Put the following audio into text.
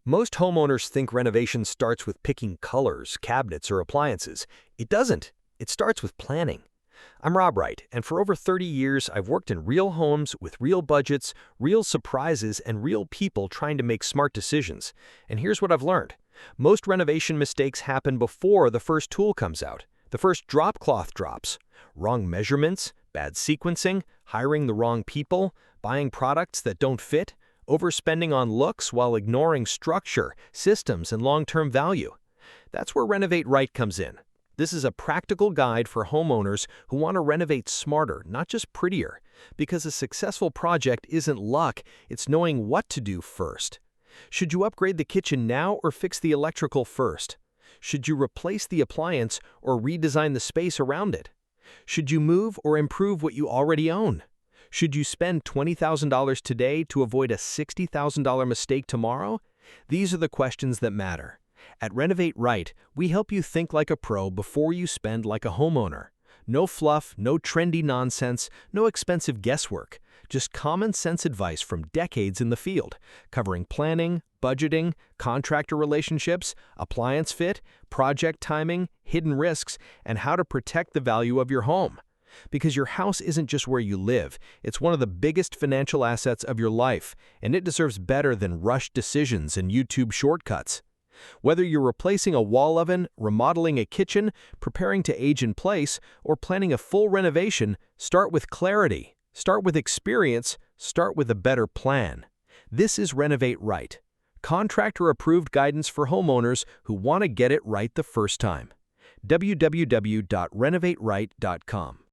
Most homeowners think renovation starts with picking colors, cabinets, or appliances. It doesn't. It starts with planning. I'm Rob Wright, and for over 30 years, I've worked in real homes with real budgets, real surprises, and real people trying to make smart decisions. And here's what I've learned. Most renovation mistakes happen before the first tool comes out. The first drop cloth drops. Wrong measurements, bad sequencing, hiring the wrong people, buying products that don't fit, overspending on looks while ignoring structure, systems, and long-term value. That's where Renovate Wright comes in. This is a practical guide for homeowners who want to renovate smarter, not just prettier, because a successful project isn't luck, it's knowing what to do first. Should you upgrade the kitchen now or fix the electrical first? Should you replace the appliance or redesign the space around it? Should you move or improve what you already own? Should you spend $20,000 today to avoid a $60,000 mistake tomorrow? These are the questions that matter. At Renovate Wright, we help you think like a pro before you spend like a homeowner. No fluff, no trendy nonsense, no expensive guesswork. Just common sense advice from decades in the field, covering planning, budgeting, contractor relationships, appliance fit, project timing, hidden risks, and how to protect the value of your home. Because your house isn't just where you live, it's one of the biggest financial assets of your life, and it deserves better than rushed decisions and YouTube shortcuts. Whether you're replacing a wall oven, remodeling a kitchen, preparing to age in place, or planning a full renovation, start with clarity, start with experience, start with a better plan. This is Renovate Right, contractor-approved guidance for homeowners who want to get it right the first time. www.renovatewright.com